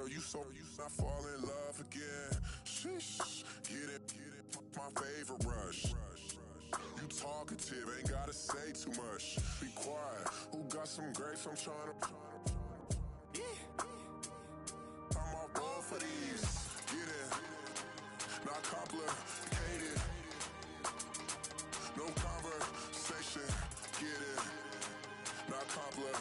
I fall in love again. Sheesh, get it, my favorite rush. You talkative, ain't gotta say too much. Be quiet, who got some grapes? I'm trying to. I'm all board for these. Get it, not complicated. No conversation. Get it, not complicated.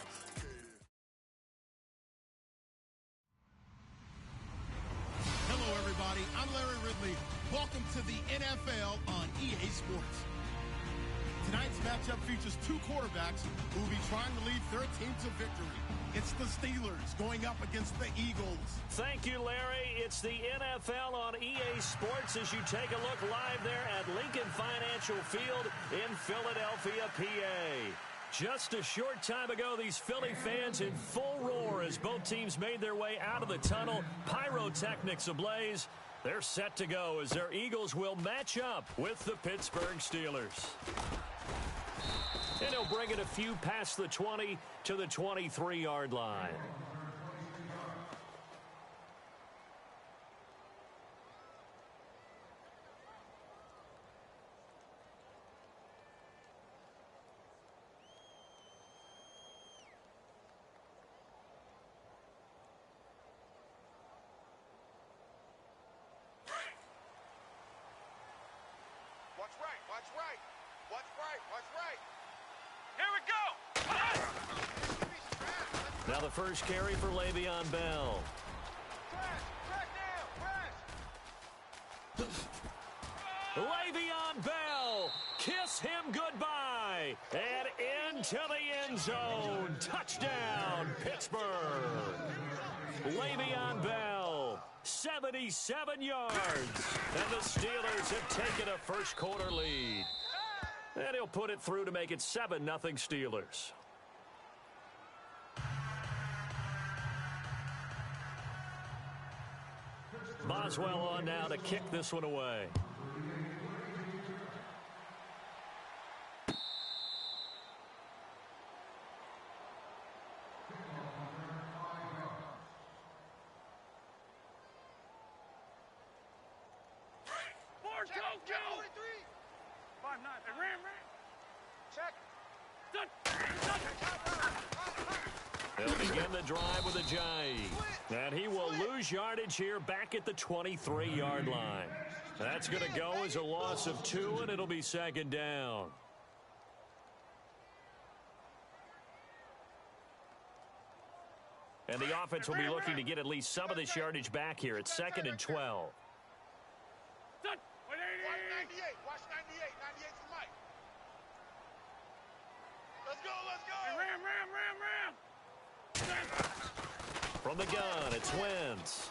Hello, everybody. I'm Larry Ridley. Welcome to the NFL on EA Sports. Tonight's matchup features two quarterbacks who will be trying to lead their team to victory. It's the Steelers going up against the Eagles. Thank you, Larry. It's the NFL on EA Sports as you take a look live there at Lincoln Financial Field in Philadelphia, PA. Just a short time ago, these Philly fans in full roar as both teams made their way out of the tunnel. Pyrotechnics ablaze. They're set to go as their Eagles will match up with the Pittsburgh Steelers. And he'll bring it a few past the 20 to the 23-yard line. Watch right, watch right, watch right, watch right. Here we go! Now the first carry for Le'Veon Bell. Track down, Le'Veon Bell, kiss him goodbye, and into the end zone. Touchdown, Pittsburgh. Le'Veon Bell, 77 yards, and the Steelers have taken a first-quarter lead. And he'll put it through to make it 7-0 Steelers. Boswell on now to kick this one away. Go! 5-9. And ram. check. They'll begin the drive with a J. And he will lose yardage here back at the 23-yard line. That's going to go as a loss of 2, and it'll be second down. And the offense will be looking to get at least some of this yardage back here. It's 2nd and 12. Watch 98. Watch 98. 98's the mic. Let's go. Ram. From the gun, it's Wentz.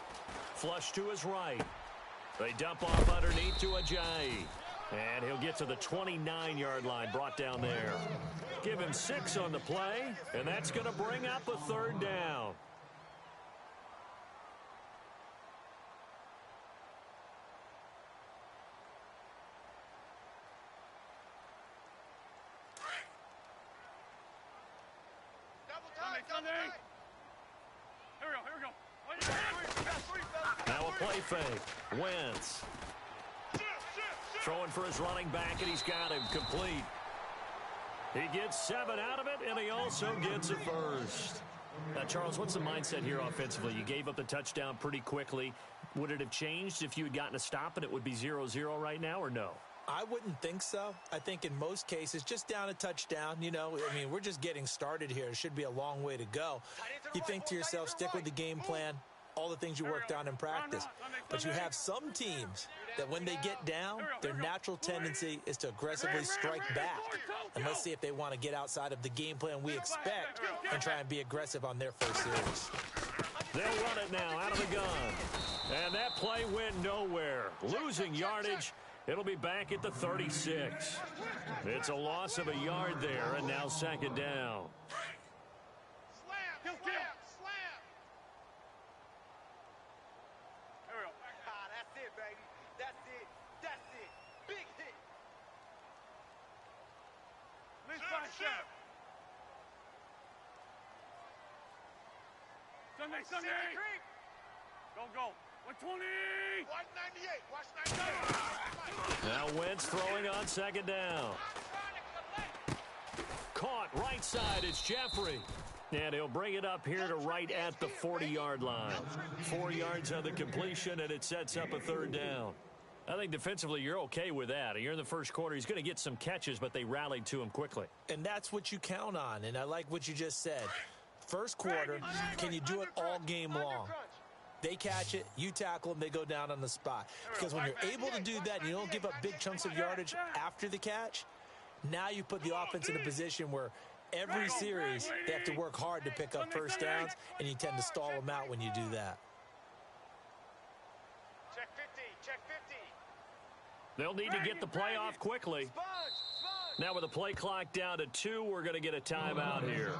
Flush to his right. They dump off underneath to a J. And he'll get to the 29-yard line, brought down there. Give him 6 on the play, and that's going to bring up a third down. Sunday. Here we go. Now a play fake. Wentz. Throwing for his running back, and he's got him complete. He gets 7 out of it, and he also gets a first. Now, Charles, what's the mindset here offensively? You gave up the touchdown pretty quickly. Would it have changed if you had gotten a stop and it would be 0-0 right now, or no? I wouldn't think so. I think in most cases, just down a touchdown, we're just getting started here. It should be a long way to go. You think to yourself, stick with the game plan, all the things you worked on in practice. But you have some teams that when they get down, their natural tendency is to aggressively strike back. And let's see if they want to get outside of the game plan we expect and try and be aggressive on their first series. They'll run it now out of the gun. And that play went nowhere. Losing yardage. It'll be back at the 36. It's a loss of a yard there, and now second down. Slam. There we go. That's it, baby. That's it. Big hit. Least 5-7. Sunday. Go, go. 120. 198. Watch 98. Now Wentz throwing on second down. Caught right side. It's Jeffrey. And he'll bring it up here to right at the 40-yard line. 4 yards on the completion, and it sets up a third down. I think defensively you're okay with that. You're in the first quarter. He's going to get some catches, but they rallied to him quickly. And that's what you count on, and I like what you just said. First quarter, can you do it all game long? They catch it, you tackle them, they go down on the spot. Because when you're able to do that and you don't give up big chunks of yardage after the catch, now you put the offense in a position where every series they have to work hard to pick up first downs, and you tend to stall them out when you do that. Check 50. Check 50. They'll need to get the play off quickly. Now with the play clock down to 2, we're going to get a timeout here.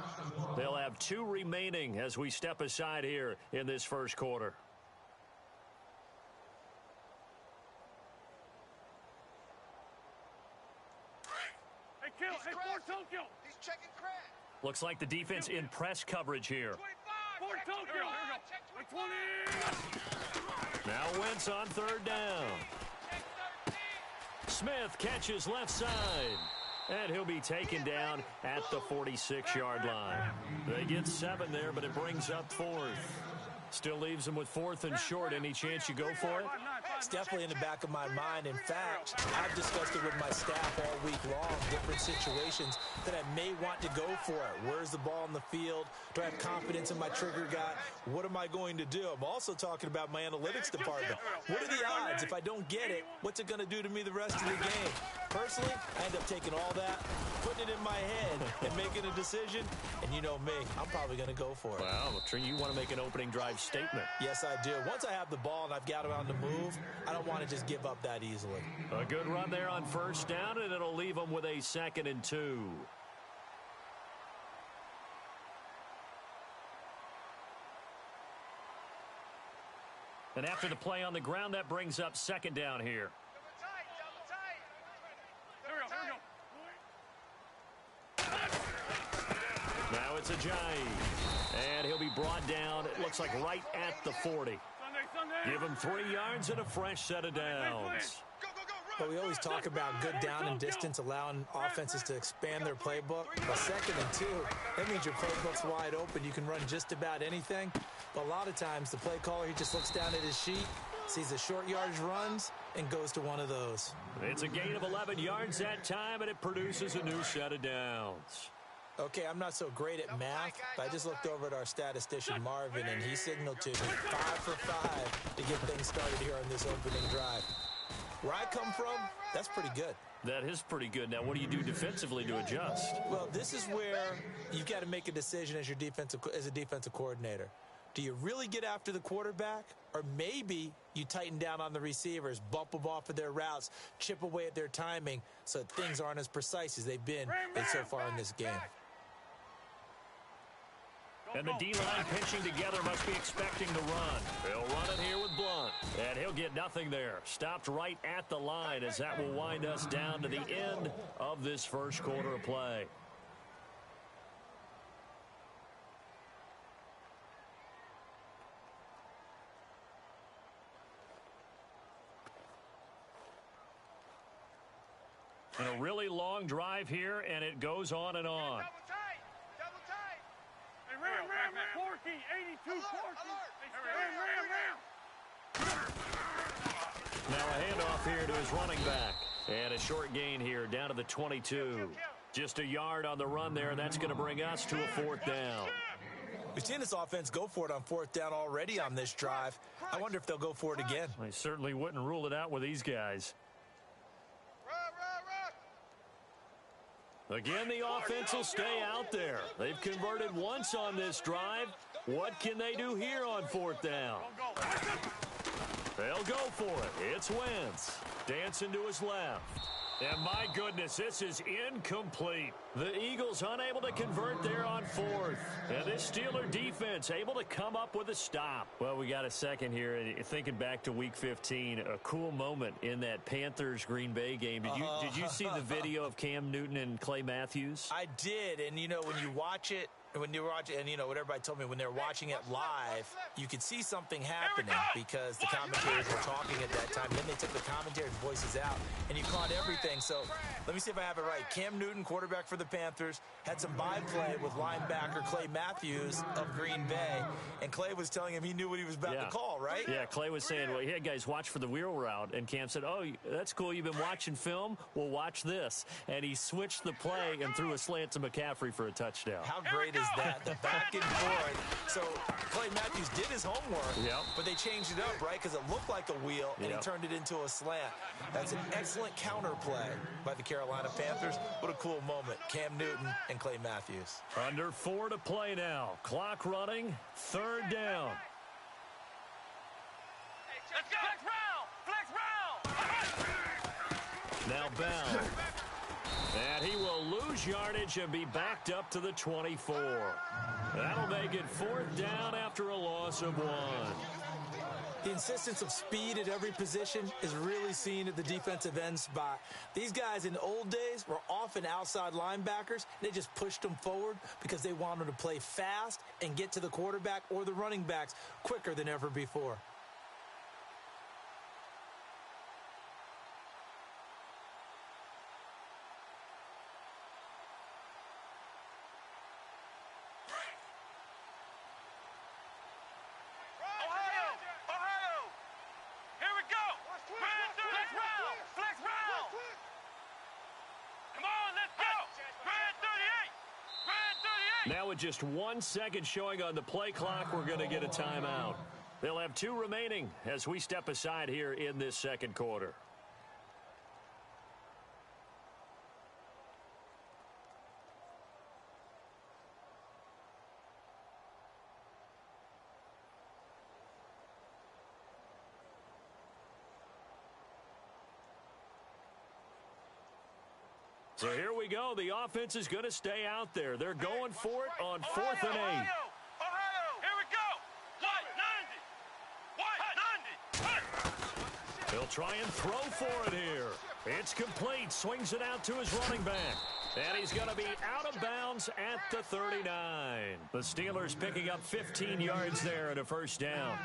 They'll have 2 remaining as we step aside here in this first quarter. Hey, kill. Hey, Fort Tokyo. He's checking crack. Looks like the defense in press coverage here. 25. Fort Check Tokyo. 25. Here we go. Check 120. Now Wentz on third down. Check 13. Smith catches left side. And he'll be taken down at the 46-yard line. They get 7 there, but it brings up 4th. Still leaves them with 4th and short. Any chance you go for it? It's definitely in the back of my mind. In fact, I've discussed it with my staff all week long, different situations that I may want to go for it. Where's the ball in the field? Do I have confidence in my trigger guy? What am I going to do? I'm also talking about my analytics department. What are the odds? If I don't get it, what's it going to do to me the rest of the game? Personally, I end up taking all that, putting it in my head, and making a decision. And you know me, I'm probably going to go for it. Wow, you want to make an opening drive statement. Yes, I do. Once I have the ball and I've got it on the move, I don't want to just give up that easily. A good run there on first down, and it'll leave them with a 2nd and 2. And after the play on the ground, that brings up 2nd down here. Double tight. Double tight. Here we go. Here we go. Now it's Ajayi. And he'll be brought down, it looks like right at the 40. Sunday. Give him 3 yards and a fresh set of downs. Go, go, go. Run. But we always talk about good down and distance, allowing offenses to expand their playbook. But 2nd and 2, that means your playbook's wide open. You can run just about anything. But a lot of times, the play caller, he just looks down at his sheet, sees the short yardage runs, and goes to one of those. It's a gain of 11 yards that time, and it produces a new set of downs. Okay, I'm not so great at math, but I just looked over at our statistician, Marvin, and he signaled to me 5 for 5 to get things started here on this opening drive. Where I come from, that's pretty good. That is pretty good. Now, what do you do defensively to adjust? Well, this is where you've got to make a decision as a defensive coordinator. Do you really get after the quarterback? Or maybe you tighten down on the receivers, bump them off of their routes, chip away at their timing so that things aren't as precise as they've been so far in this game. And the D-line pinching together must be expecting the run. He'll run it here with Blunt. And he'll get nothing there. Stopped right at the line as that will wind us down to the end of this first quarter of play. And a really long drive here, and it goes on and on. Double tight. Double tight. Hey, ram. Corky, 82 Corky. Ram. Now a handoff here to his running back. And a short gain here down to the 22. Just a yard on the run there, and that's going to bring us to a 4th down. We've seen this offense go for it on 4th down already on this drive. I wonder if they'll go for it again. I certainly wouldn't rule it out with these guys. Again, the offense will stay out there. They've converted once on this drive. What can they do here on 4th down? They'll go for it. It's Wentz. Dancing to his left. And my goodness, this is incomplete. The Eagles unable to convert there on 4th. And this Steeler defense able to come up with a stop. Well, we got a second here. And thinking back to Week 15, a cool moment in that Panthers-Green Bay game. Did you see the video of Cam Newton and Clay Matthews? I did, and you know, when you watch it, when you're watching, and what everybody told me, when they're watching it live, you could see something happening because the commentators were talking at that time. Then they took the commentators' voices out, and you caught everything. So let me see if I have it right. Cam Newton, quarterback for the Panthers, had some byplay with linebacker Clay Matthews of Green Bay, and Clay was telling him he knew what he was about to call, right? Yeah, Clay was saying, well, yeah, guys, watch for the wheel route. And Cam said, oh, that's cool. You've been watching film? Well, watch this. And he switched the play and threw a slant to McCaffrey for a touchdown. How great is that? The back and forth. So Clay Matthews did his homework, but they changed it up, right? Because it looked like a wheel, and he turned it into a slant. That's an excellent counter play by the Carolina Panthers. What a cool moment. Cam Newton and Clay Matthews. Under 4 to play now. Clock running. 3rd down. Let's go. Flex round. Now Bell. And he will lose yardage and be backed up to the 24. That'll make it 4th down after a loss of 1. The insistence of speed at every position is really seen at the defensive end spot. These guys in the old days were often outside linebackers. They just pushed them forward because they wanted to play fast and get to the quarterback or the running backs quicker than ever before. Now with just 1 second showing on the play clock, we're going to get a timeout. They'll have 2 remaining as we step aside here in this second quarter. So here we go. The offense is going to stay out there. They're going for it on 4th and 8. Ohio, here we go. White 90. He'll try and throw for it here. It's complete. Swings it out to his running back. And he's going to be out of bounds at the 39. The Steelers picking up 15 yards there and a 1st down.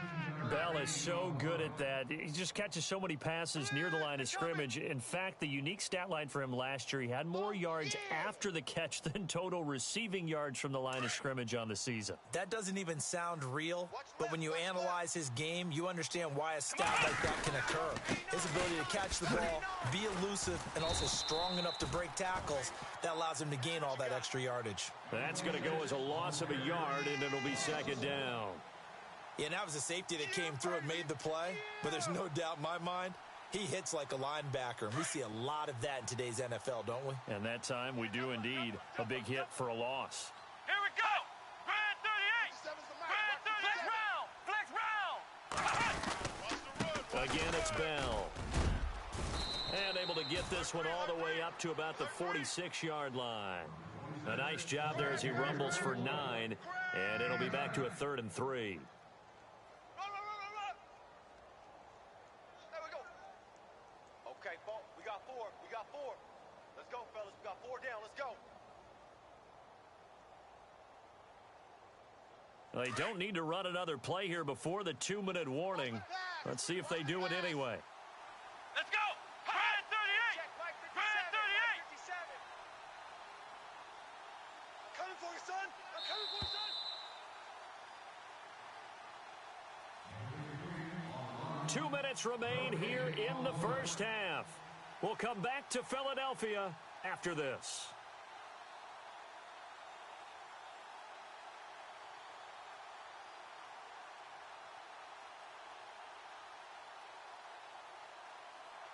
Bell is so good at that. He just catches so many passes near the line of scrimmage. In fact, the unique stat line for him last year, he had more yards after the catch than total receiving yards from the line of scrimmage on the season. That doesn't even sound real, but when you analyze his game, you understand why a stat like that can occur. His ability to catch the ball, be elusive, and also strong enough to break tackles, that allows him to gain all that extra yardage. That's going to go as a loss of a yard, and it'll be 2nd down. Yeah, and that was a safety that came through and made the play, but there's no doubt in my mind, he hits like a linebacker. And we see a lot of that in today's NFL, don't we? And that time we do indeed. A big hit for a loss. Here we go. Brand 38. Flex round. Again, it's Bell. And able to get this one all the way up to about the 46-yard line. A nice job there as he rumbles for 9, and it'll be back to a 3rd and 3. There we go. Okay, we got 4. We got 4. Let's go, fellas. We got 4 down. Let's go. They don't need to run another play here before the 2-minute warning. Let's see if they do it anyway. Let's go. Brand 38. Brand 38. Coming for you, son. I'm coming for you, son. 2 minutes remain here in the 1st half. We'll come back to Philadelphia after this.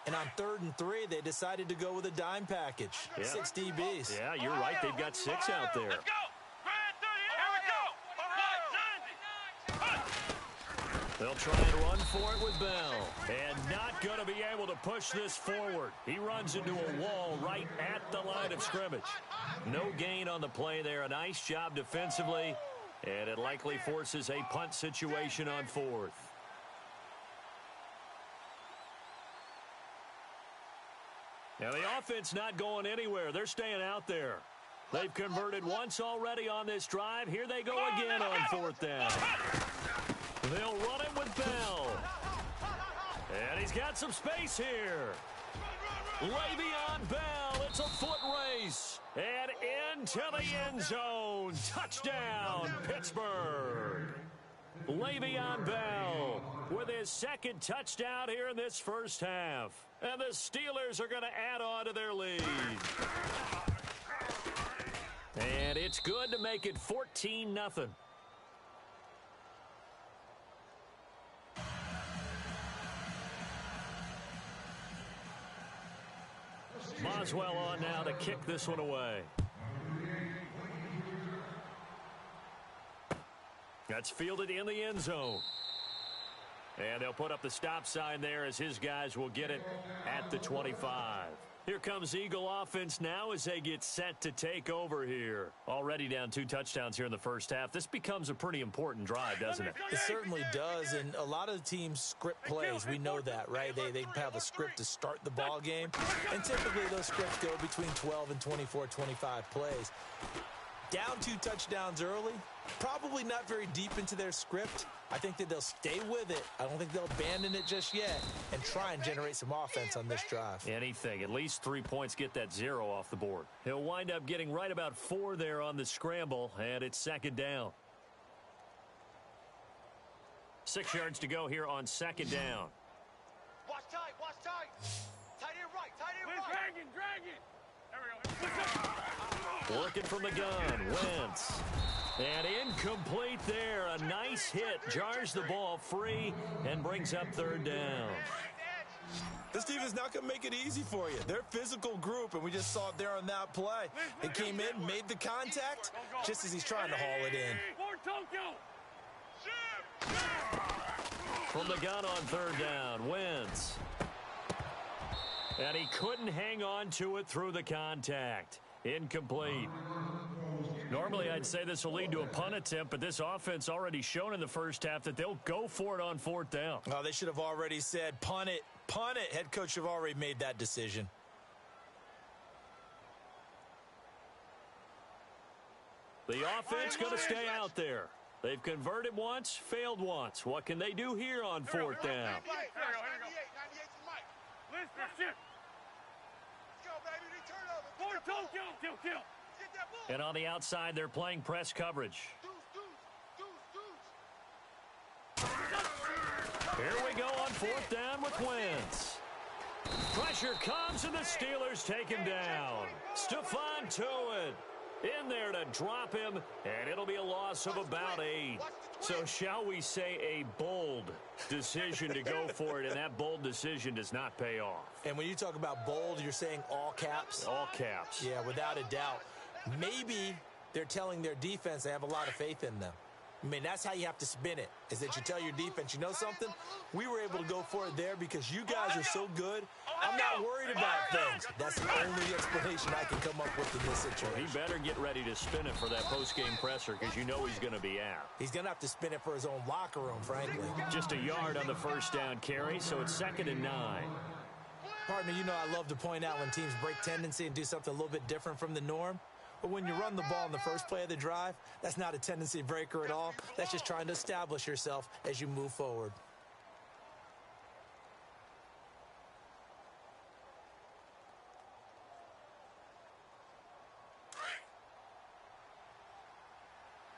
And on 3rd and 3, they decided to go with a dime package. 6 DBs. Yeah, you're right. They've got 6 out there. Let's go. Brand 38. Here we go. White 90. They'll try and run for it with Bell. And not going to be able to push this forward. He runs into a wall right at the line of scrimmage. No gain on the play there. A nice job defensively. And it likely forces a punt situation on 4th. Now, the offense not going anywhere. They're staying out there. They've converted once already on this drive. Here they go again on 4th down. They'll run it with Bell. And he's got some space here. Le'Veon Bell, it's a foot race. And into the end zone. Touchdown, Pittsburgh. Le'Veon Bell with his 2nd touchdown here in this first half. And the Steelers are going to add on to their lead. And it's good to make it 14-0. Boswell on now to kick this one away. That's fielded in the end zone. And they'll put up the stop sign there as his guys will get it at the 25. Here comes Eagle offense now as they get set to take over here. Already down 2 touchdowns here in the first half. This becomes a pretty important drive, doesn't it? It certainly does, and a lot of the teams script plays. We know that, right? They have a script to start the ball game, and typically those scripts go between 12 and 24, 25 plays. Down 2 touchdowns early, probably not very deep into their script. I think that they'll stay with it. I don't think they'll abandon it just yet and try and generate some offense on this drive. Anything. At least 3 points, get that 0 off the board. He'll wind up getting right about 4 there on the scramble, and it's 2nd down. 6 yards to go here on 2nd down. Watch tight, watch tight. Tight end right, tight end right. Drag it. There we go. Working from the gun, Wentz. And incomplete there. A nice hit. Jars the ball free and brings up 3rd down. This team is not going to make it easy for you. They're a physical group, and we just saw it there on that play. They came in, made the contact, just as he's trying to haul it in. From the gun on 3rd down, Wentz. And he couldn't hang on to it through the contact. Incomplete. Normally, I'd say this will lead to a punt attempt, but this offense already shown in the first half that they'll go for it on 4th down. Oh, they should have already said, punt it, punt it. Head coach have already made that decision. The offense going to stay out there. They've converted once, failed once. What can they do here on 4th down? And on the outside, they're playing press coverage. Here we go on 4th down with Wentz. Pressure comes, and the Steelers take him down. Stephon Tuitt in there to drop him, and it'll be a loss of about 8. So shall we say a bold decision to go for it, and that bold decision does not pay off. And when you talk about bold, you're saying all caps? All caps. Yeah, without a doubt. Maybe they're telling their defense they have a lot of faith in them. I mean, that's how you have to spin it, is that you tell your defense, you know something? We were able to go for it there because you guys are so good. I'm not worried about things. That's the only explanation I can come up with in this situation. He better get ready to spin it for that post-game presser because you know he's going to be out. He's going to have to spin it for his own locker room, frankly. Just a yard on the 1st down carry, so it's 2nd and 9. Partner, you know I love to point out when teams break tendency and do something a little bit different from the norm. But when you run the ball in the first play of the drive, that's not a tendency breaker at all. That's just trying to establish yourself as you move forward.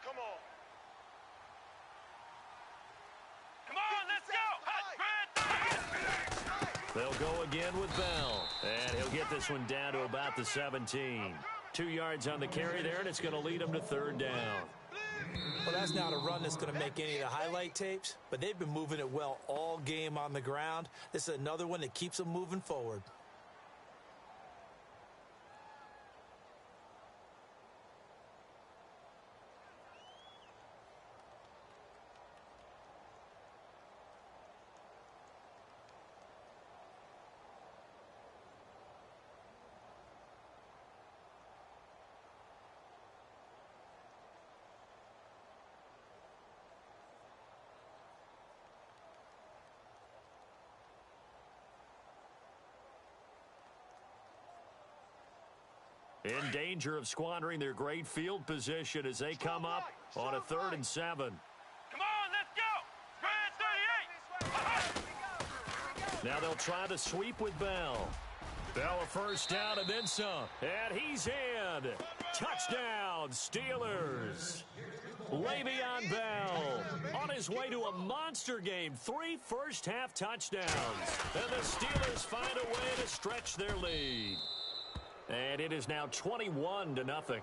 Come on. Come on, let's go. They'll go again with Bell. And he'll get this one down to about the 17. 2 yards on the carry there, and it's going to lead them to 3rd down. Well, that's not a run that's going to make any of the highlight tapes, but they've been moving it well all game on the ground. This is another one that keeps them moving forward. in danger of squandering their great field position as they come up on a 3rd and 7. Come on, let's go. Spread 38. Now they'll try the sweep with Bell. Bell a first down and then some. And he's in. Touchdown, Steelers. Le'Veon Bell on his way to a monster game. 3 first-half touchdowns. And the Steelers find a way to stretch their lead. And it is now 21-0.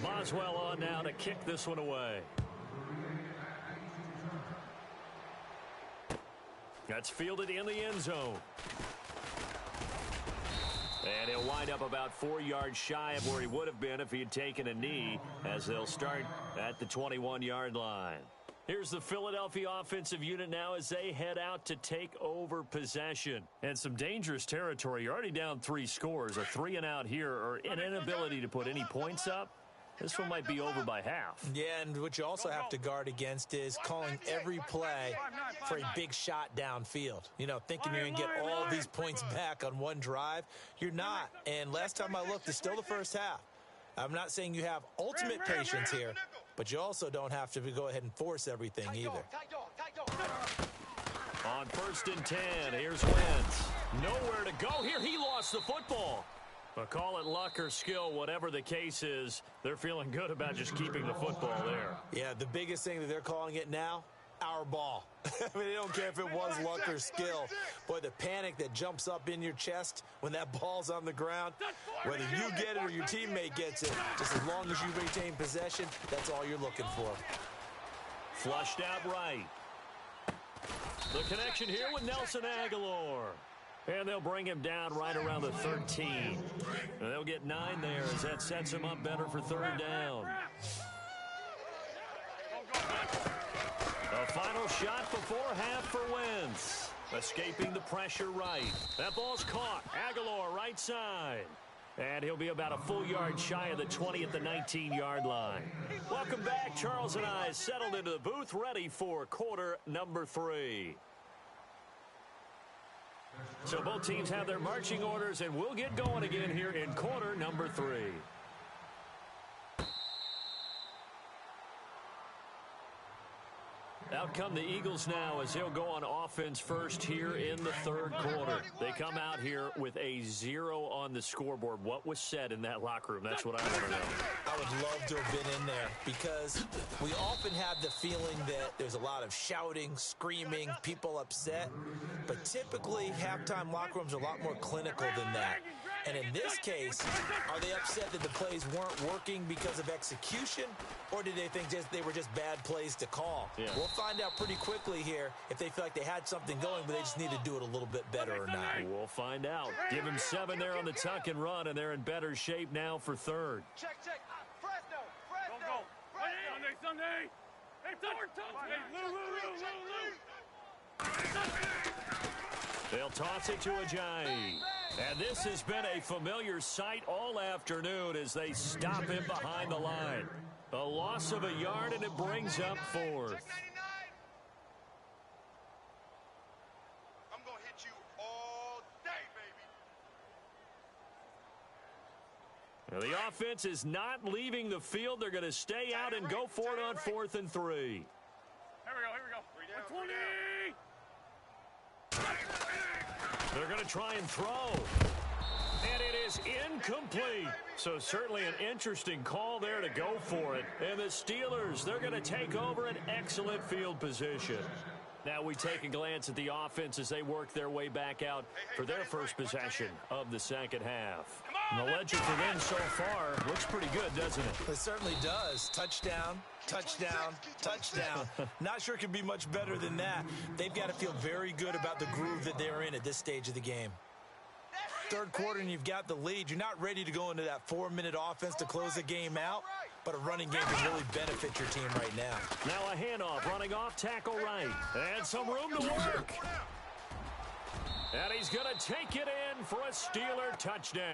Boswell on now to kick this one away. That's fielded in the end zone. And he'll wind up about 4 yards shy of where he would have been if he had taken a knee, as they'll start at the 21-yard line. Here's the Philadelphia offensive unit now as they head out to take over possession. And some dangerous territory. You're already down 3 scores. A 3-and-out here, or an inability to put any points up. This one might be over by half. Yeah, and what you also have to guard against is calling every play for a big shot downfield. You know, thinking you're going to get all these points back on one drive. You're not. And last time I looked, it's still the first half. I'm not saying you have ultimate patience here, but you also don't have to go ahead and force everything either. On 1st and 10, here's Wentz. Nowhere to go here. He lost the football. But call it luck or skill, whatever the case is, they're feeling good about just keeping the football there. Yeah, the biggest thing that they're calling it now, our ball. I mean, they don't care if it was luck or skill. Boy, the panic that jumps up in your chest when that ball's on the ground, whether you get it or your teammate gets it, just as long as you retain possession, that's all you're looking for. Flushed out right. The connection here with Nelson Aguilar. And they'll bring him down right around the 13. And they'll get 9 there as that sets him up better for 3rd down. A final shot before half for Wentz. Escaping the pressure right. That ball's caught. Aguilar right side. And he'll be about a full yard shy of the 20 at the 19-yard line. Welcome back. Charles and I settled into the booth ready for quarter number 3. So both teams have their marching orders, and we'll get going again here in quarter number 3. Out come the Eagles now as they'll go on offense first here in the 3rd quarter. They come out here with a 0 on the scoreboard. What was said in that locker room? That's what I want to know. I would love to have been in there because we often have the feeling that there's a lot of shouting, screaming, people upset. But typically, halftime locker rooms are a lot more clinical than that. And in this case, are they upset that the plays weren't working because of execution, or did they think they were just bad plays to call? Yeah. We'll find out pretty quickly here if they feel like they had something going, but they just need to do it a little bit better or not. We'll find out. Give them 7 there on the tuck and run, and they're in better shape now for 3rd. Check. Fresno. Go. Sunday. Hey, They'll toss it to Ajayi. And this has been a familiar sight all afternoon as they stop him behind the line. A loss of a yard, and it brings up 4th. I'm going to hit you all day, baby. Now, the offense is not leaving the field. They're going to stay out and go for it on 4th and 3. Here we go. 20. They're going to try and throw. And it is incomplete. So certainly an interesting call there to go for it. And the Steelers, they're going to take over an excellent field position. Now we take a glance at the offense as they work their way back out for their first possession of the 2nd half. And the legend for them so far looks pretty good, doesn't it? It certainly does. Touchdown. Not sure it can be much better than that. They've got to feel very good about the groove that they're in at this stage of the game. 3rd quarter and you've got the lead. You're not ready to go into that 4-minute offense to close the game out, but a running game can really benefit your team right now. Now a handoff, running off, tackle right. And some room to work. And he's going to take it in for a Steeler touchdown.